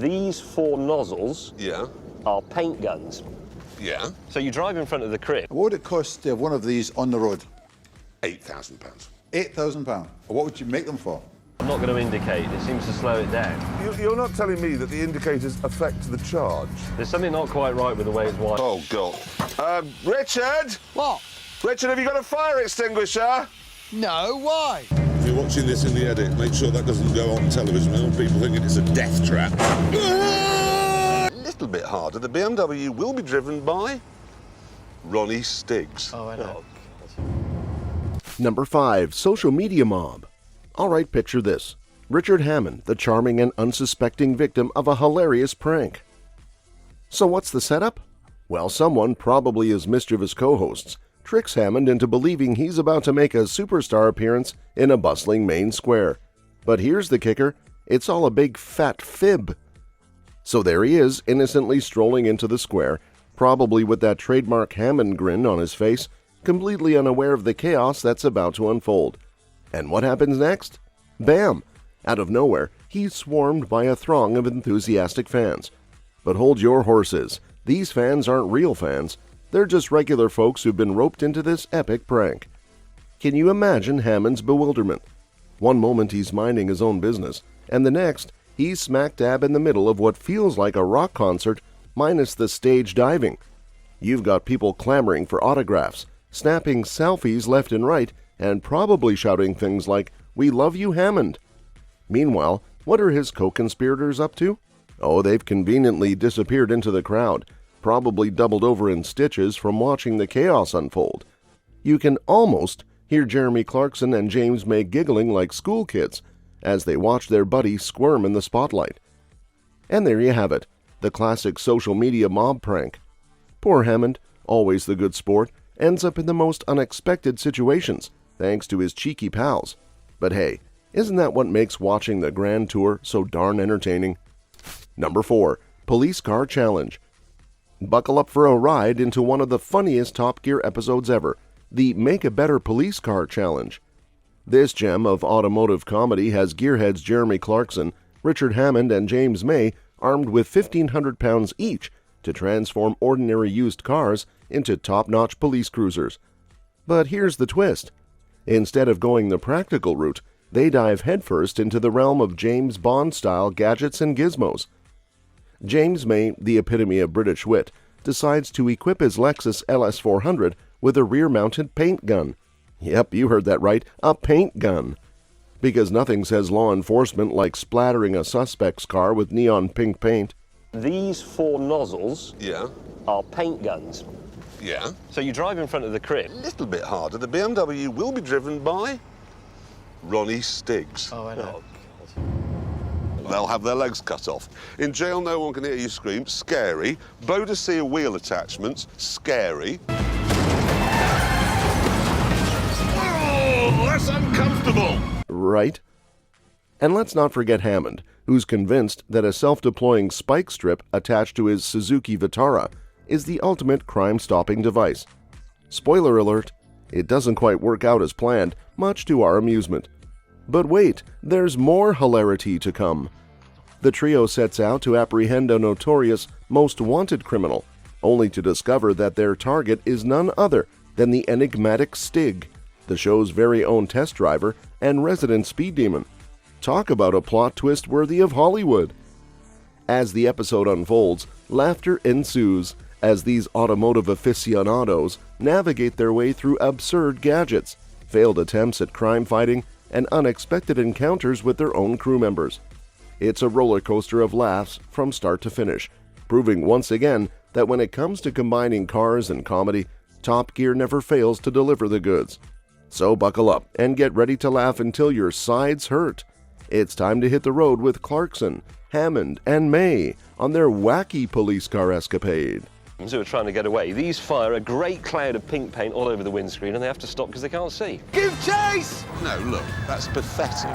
These 4 nozzles are paint guns. Yeah. So you drive in front of the crib. What would it cost to have one of these on the road? £8,000. £8,000. What would you make them for? I'm not going to indicate. It seems to slow it down. You're not telling me that the indicators affect the charge? There's something not quite right with the way it's wired. Oh, God. Richard? What? Richard, have you got a fire extinguisher? No, why? If you're watching this in the edit, make sure that doesn't go on television. I want people thinking it's a death trap. A little bit harder. The BMW will be driven by Ronnie Stiggs. Oh, I know. Number 5. Social media mob. All right, picture this. Richard Hammond, the charming and unsuspecting victim of a hilarious prank. So what's the setup? Well, someone, probably his mischievous co-hosts, tricks Hammond into believing he's about to make a superstar appearance in a bustling main square. But here's the kicker. It's all a big fat fib. So there he is, innocently strolling into the square, probably with that trademark Hammond grin on his face, completely unaware of the chaos that's about to unfold. And what happens next? Bam! Out of nowhere, he's swarmed by a throng of enthusiastic fans. But hold your horses. These fans aren't real fans. They're just regular folks who've been roped into this epic prank. Can you imagine Hammond's bewilderment? One moment he's minding his own business, and the next, he's smack dab in the middle of what feels like a rock concert, minus the stage diving. You've got people clamoring for autographs, snapping selfies left and right, and probably shouting things like, "We love you, Hammond." Meanwhile, what are his co-conspirators up to? Oh, they've conveniently disappeared into the crowd, probably doubled over in stitches from watching the chaos unfold. You can almost hear Jeremy Clarkson and James May giggling like school kids as they watch their buddy squirm in the spotlight. And there you have it, the classic social media mob prank. Poor Hammond, always the good sport, ends up in the most unexpected situations, thanks to his cheeky pals. But hey, isn't that what makes watching the Grand Tour so darn entertaining? Number 4. Police Car Challenge. Buckle up for a ride into one of the funniest Top Gear episodes ever, the Make a Better Police Car Challenge. This gem of automotive comedy has gearheads Jeremy Clarkson, Richard Hammond, and James May armed with 1,500 pounds each to transform ordinary used cars into top-notch police cruisers. But here's the twist. Instead of going the practical route, they dive headfirst into the realm of James Bond-style gadgets and gizmos. James May, the epitome of British wit, decides to equip his Lexus LS400 with a rear-mounted paint gun. Yep, you heard that right, a paint gun. Because nothing says law enforcement like splattering a suspect's car with neon pink paint. These 4 nozzles are paint guns. Yeah. So you drive in front of the crib. A little bit harder. The BMW will be driven by Ronnie Stiggs. Oh, I know. They'll have their legs cut off. In jail, no one can hear you scream. Scary. Boadicea wheel attachments. Scary. Oh, that's uncomfortable. Right? And let's not forget Hammond, who's convinced that a self-deploying spike strip attached to his Suzuki Vitara is the ultimate crime-stopping device. Spoiler alert, it doesn't quite work out as planned, much to our amusement. But wait, there's more hilarity to come. The trio sets out to apprehend a notorious, most wanted criminal, only to discover that their target is none other than the enigmatic Stig, the show's very own test driver and resident speed demon. Talk about a plot twist worthy of Hollywood. As the episode unfolds, laughter ensues as these automotive aficionados navigate their way through absurd gadgets, failed attempts at crime fighting, and unexpected encounters with their own crew members. It's a roller coaster of laughs from start to finish, proving once again that when it comes to combining cars and comedy, Top Gear never fails to deliver the goods. So buckle up and get ready to laugh until your sides hurt. It's time to hit the road with Clarkson, Hammond, and May on their wacky police car escapade. Who are trying to get away. These fire a great cloud of pink paint all over the windscreen and they have to stop because they can't see. Give chase! No, look, that's pathetic.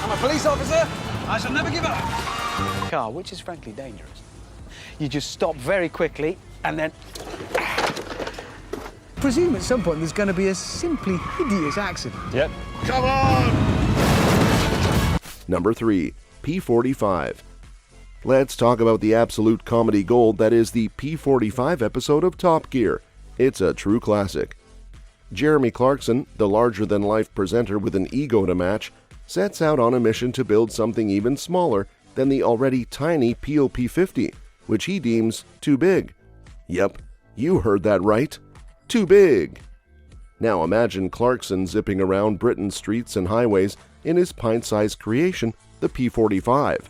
I'm a police officer. I shall never give up. Car, which is frankly dangerous. You just stop very quickly and then... Presume at some point there's going to be a simply hideous accident. Yep. Come on! Number 3. P45. Let's talk about the absolute comedy gold that is the P45 episode of Top Gear. It's a true classic. Jeremy Clarkson, the larger-than-life presenter with an ego to match, sets out on a mission to build something even smaller than the already tiny POP50, which he deems too big. Yep, you heard that right. Too big. Now imagine Clarkson zipping around Britain's streets and highways in his pint-sized creation, the P45.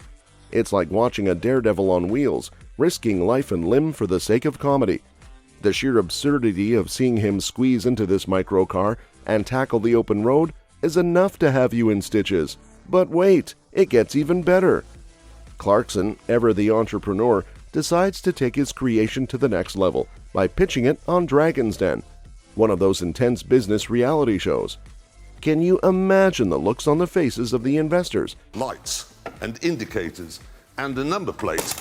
It's like watching a daredevil on wheels, risking life and limb for the sake of comedy. The sheer absurdity of seeing him squeeze into this microcar and tackle the open road is enough to have you in stitches. But wait, it gets even better. Clarkson, ever the entrepreneur, decides to take his creation to the next level by pitching it on Dragon's Den, one of those intense business reality shows. Can you imagine the looks on the faces of the investors? Lights and indicators and a number plate.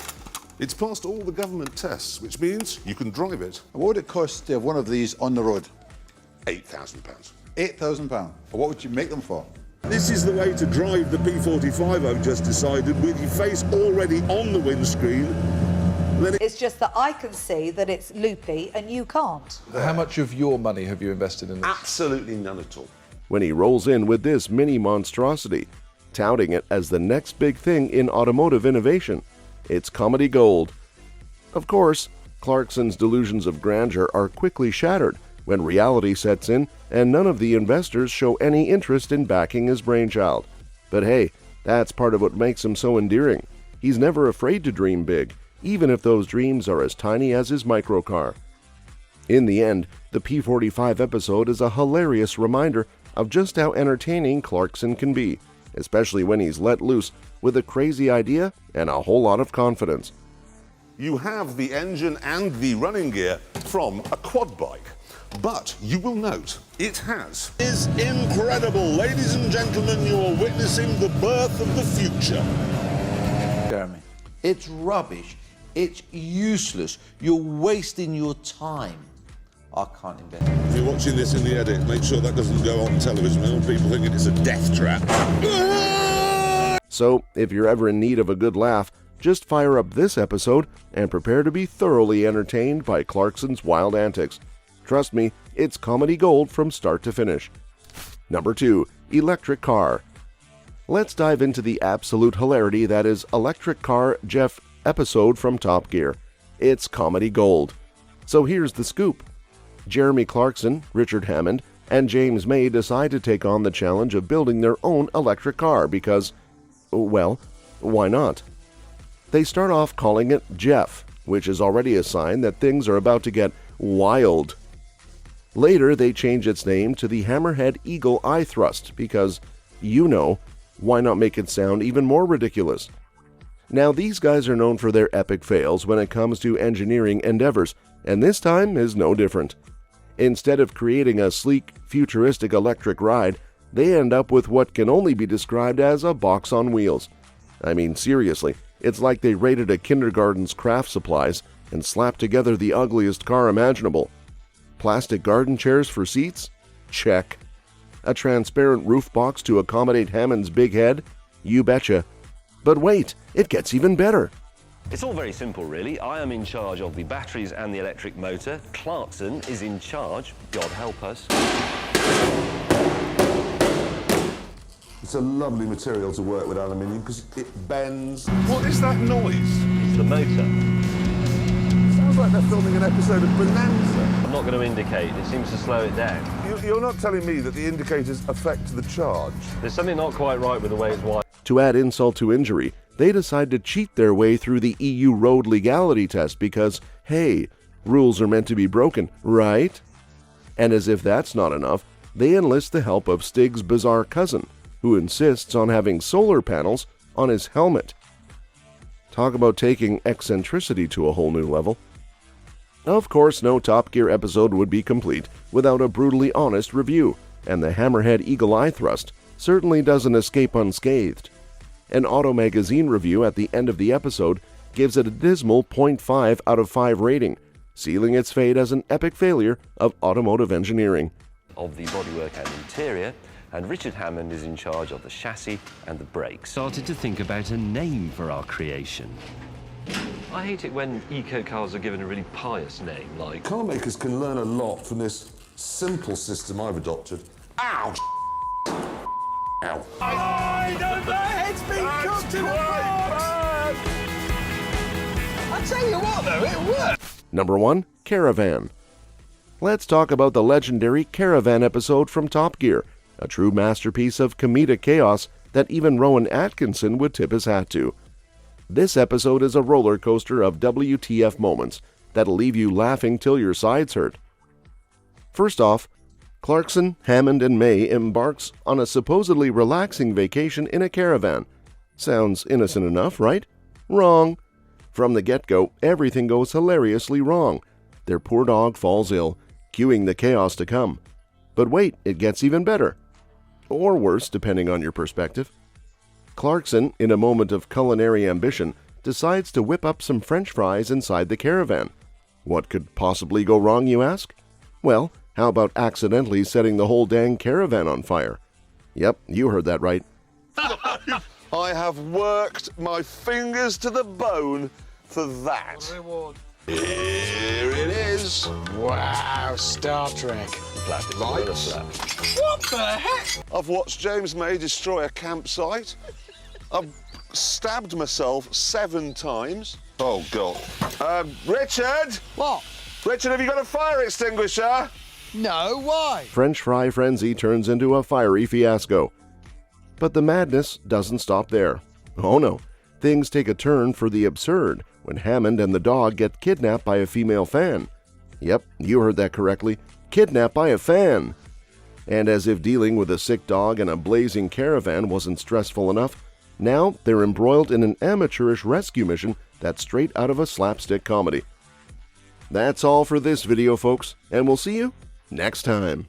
It's passed all the government tests, which means you can drive it. What would it cost to have one of these on the road? £8,000. £8,000. What would you make them for? This is the way to drive the P45, I've just decided, with your face already on the windscreen. It's just that I can see that it's loopy and you can't. How much of your money have you invested in this? Absolutely none at all. When he rolls in with this mini monstrosity, touting it as the next big thing in automotive innovation, it's comedy gold. Of course, Clarkson's delusions of grandeur are quickly shattered when reality sets in and none of the investors show any interest in backing his brainchild. But hey, that's part of what makes him so endearing. He's never afraid to dream big, even if those dreams are as tiny as his microcar. In the end, the P45 episode is a hilarious reminder of just how entertaining Clarkson can be, especially when he's let loose with a crazy idea and a whole lot of confidence. You have the engine and the running gear from a quad bike, but you will note it has. Is incredible. Ladies and gentlemen, you are witnessing the birth of the future. Jeremy. It's rubbish. It's useless. You're wasting your time. I can't invest. If you're watching this in the edit, make sure that doesn't go on television. I want people thinking it's a death trap. So, if you're ever in need of a good laugh, just fire up this episode and prepare to be thoroughly entertained by Clarkson's wild antics. Trust me, it's comedy gold from start to finish. Number 2. Electric Car. Let's dive into the absolute hilarity that is Electric Car Jeff episode from Top Gear. It's comedy gold. So here's the scoop. Jeremy Clarkson, Richard Hammond, and James May decide to take on the challenge of building their own electric car because, well, why not? They start off calling it Jeff, which is already a sign that things are about to get wild. Later, they change its name to the Hammerhead Eagle Eye Thrust because, why not make it sound even more ridiculous? Now, these guys are known for their epic fails when it comes to engineering endeavors, and this time is no different. Instead of creating a sleek, futuristic electric ride, they end up with what can only be described as a box on wheels. I mean, seriously, it's like they raided a kindergarten's craft supplies and slapped together the ugliest car imaginable. Plastic garden chairs for seats? Check. A transparent roof box to accommodate Hammond's big head? You betcha. But wait, it gets even better. It's all very simple, really. I am in charge of the batteries and the electric motor. Clarkson is in charge, God help us. It's a lovely material to work with aluminium because it bends. What is that noise? It's the motor. Sounds like they're filming an episode of Bonanza. I'm not going to indicate. It seems to slow it down. You're not telling me that the indicators affect the charge? There's something not quite right with the way it's wired. To add insult to injury, they decide to cheat their way through the EU road legality test because, hey, rules are meant to be broken, right? And as if that's not enough, they enlist the help of Stig's bizarre cousin, who insists on having solar panels on his helmet. Talk about taking eccentricity to a whole new level. Of course, no Top Gear episode would be complete without a brutally honest review, and the Hammerhead Eagle Eye Thrust certainly doesn't escape unscathed. An Auto Magazine review at the end of the episode gives it a dismal 0.5 out of 5 rating, sealing its fate as an epic failure of automotive engineering. Of the bodywork and interior, and Richard Hammond is in charge of the chassis and the brakes. Started to think about a name for our creation. I hate it when eco-cars are given a really pious name, like... Car makers can learn a lot from this simple system I've adopted. Ow! Ow. I know my head's been cooked in a box! I tell you what, though, it worked. Number 1. Caravan. Let's talk about the legendary Caravan episode from Top Gear, a true masterpiece of comedic chaos that even Rowan Atkinson would tip his hat to. This episode is a roller coaster of WTF moments that'll leave you laughing till your sides hurt. First off, Clarkson, Hammond, and May embarks on a supposedly relaxing vacation in a caravan. Sounds innocent enough, right? Wrong. From the get-go, everything goes hilariously wrong. Their poor dog falls ill, cueing the chaos to come. But wait, it gets even better. Or worse, depending on your perspective. Clarkson, in a moment of culinary ambition, decides to whip up some French fries inside the caravan. What could possibly go wrong, you ask? Well, how about accidentally setting the whole dang caravan on fire? Yep, you heard that right. I have worked my fingers to the bone for that. Reward. Here it is. Wow, Star Trek. Lights. What the heck? I've watched James May destroy a campsite. I've stabbed myself 7 times. Oh, God. Richard? What? Richard, have you got a fire extinguisher? No, why? French fry frenzy turns into a fiery fiasco. But the madness doesn't stop there. Oh no, things take a turn for the absurd when Hammond and the dog get kidnapped by a female fan. Yep, you heard that correctly. Kidnapped by a fan. And as if dealing with a sick dog and a blazing caravan wasn't stressful enough, now they're embroiled in an amateurish rescue mission that's straight out of a slapstick comedy. That's all for this video, folks, and we'll see you next time.